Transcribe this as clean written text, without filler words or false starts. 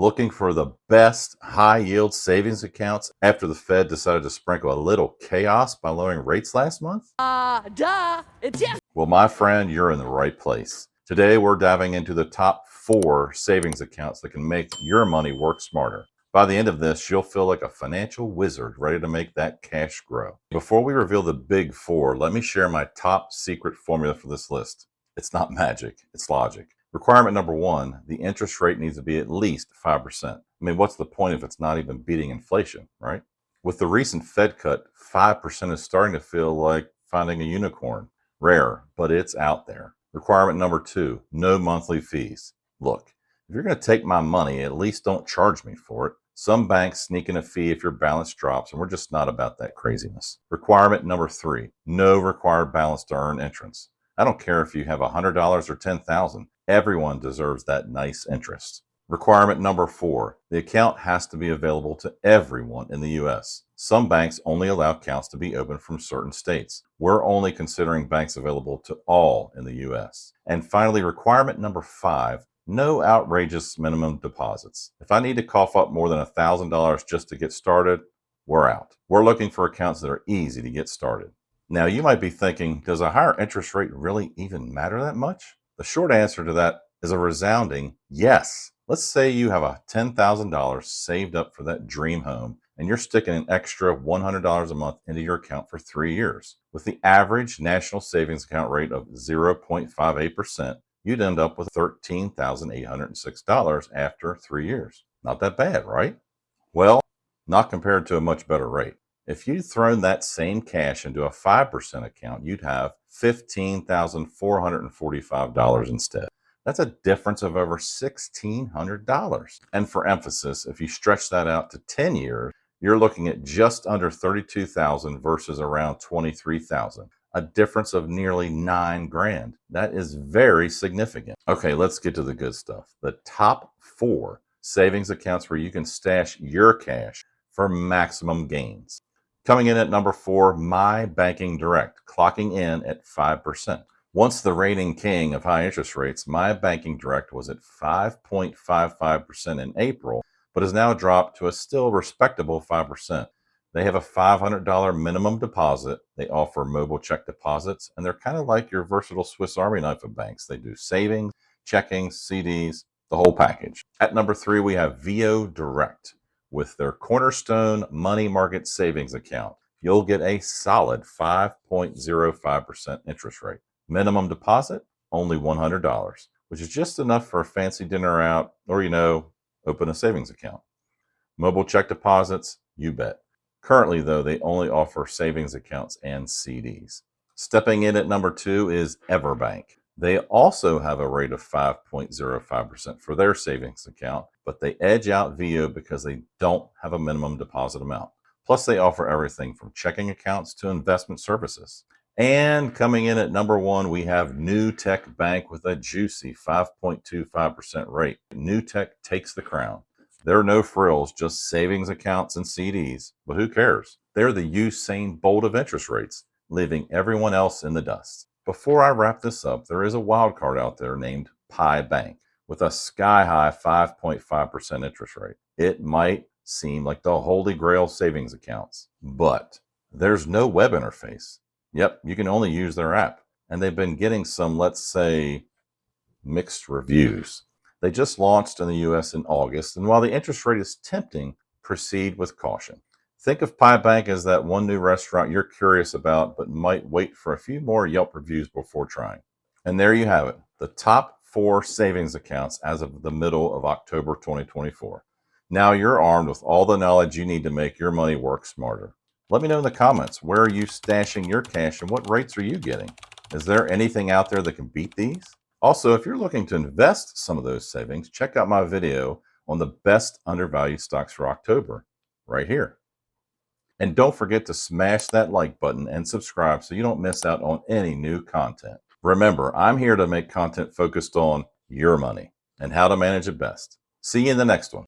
Looking for the best high yield savings accounts after the Fed decided to sprinkle a little chaos by lowering rates last month? Duh. It's yes. Well, my friend, you're in the right place. Today, we're diving into the top 4 savings accounts that can make your money work smarter. By the end of this, you'll feel like a financial wizard ready to make that cash grow. Before we reveal the big 4, let me share my top secret formula for this list. It's not magic, it's logic. Requirement number 1, the interest rate needs to be at least 5%. I mean, what's the point if it's not even beating inflation, right? With the recent Fed cut, 5% is starting to feel like finding a unicorn. Rare, but it's out there. Requirement number 2, no monthly fees. Look, if you're going to take my money, at least don't charge me for it. Some banks sneak in a fee if your balance drops, and we're just not about that craziness. Requirement number 3, no required balance to earn entrance. I don't care if you have $100 or $10,000. Everyone deserves that nice interest. Requirement number 4, the account has to be available to everyone in the U.S. Some banks only allow accounts to be opened from certain states. We're only considering banks available to all in the U.S. And finally, requirement number 5, no outrageous minimum deposits. If I need to cough up more than $1,000 just to get started, we're out. We're looking for accounts that are easy to get started. Now, you might be thinking, does a higher interest rate really even matter that much? The short answer to that is a resounding yes. Let's say you have a $10,000 saved up for that dream home, and you're sticking an extra $100 a month into your account for 3 years. With the average national savings account rate of 0.58%, you'd end up with $13,806 after 3 years. Not that bad, right? Well, not compared to a much better rate. If you'd thrown that same cash into a 5% account, you'd have $15,445 instead. That's a difference of over $1,600. And for emphasis, if you stretch that out to 10 years, you're looking at just under $32,000 versus around $23,000. A difference of nearly $9,000. That is very significant. Okay, let's get to the good stuff. The top 4 savings accounts where you can stash your cash for maximum gains. Coming in at number 4, My Banking Direct, clocking in at 5%. Once the reigning king of high interest rates, My Banking Direct was at 5.55% in April, but has now dropped to a still respectable 5%. They have a $500 minimum deposit. They offer mobile check deposits, and they're kind of like your versatile Swiss Army knife of banks. They do savings, checkings, CDs, the whole package. At number 3, we have VO Direct with their Cornerstone Money Market Savings Account. You'll get a solid 5.05% interest rate. Minimum deposit, only $100, which is just enough for a fancy dinner out or, open a savings account. Mobile check deposits, you bet. Currently, though, they only offer savings accounts and CDs. Stepping in at number 2 is EverBank. They also have a rate of 5.05% for their savings account, but they edge out VO because they don't have a minimum deposit amount. Plus, they offer everything from checking accounts to investment services. And coming in at number 1, we have Newtek Bank with a juicy 5.25% rate. Newtek takes the crown. There are no frills, just savings accounts and CDs. But who cares? They're the Usain Bolt of interest rates, leaving everyone else in the dust. Before I wrap this up, there is a wild card out there named Pi Bank with a sky-high 5.5% interest rate. It might seem like the holy grail savings accounts, but there's no web interface. Yep, you can only use their app. And they've been getting some, let's say, mixed reviews. They just launched in the US in August, and while the interest rate is tempting, proceed with caution. Think of Pi Bank as that one new restaurant you're curious about, but might wait for a few more Yelp reviews before trying. And there you have it, the top 4 savings accounts as of the middle of October 2024. Now you're armed with all the knowledge you need to make your money work smarter. Let me know in the comments, where are you stashing your cash and what rates are you getting? Is there anything out there that can beat these? Also, if you're looking to invest some of those savings, check out my video on the best undervalued stocks for October, right here. And don't forget to smash that like button and subscribe so you don't miss out on any new content. Remember, I'm here to make content focused on your money and how to manage it best. See you in the next one.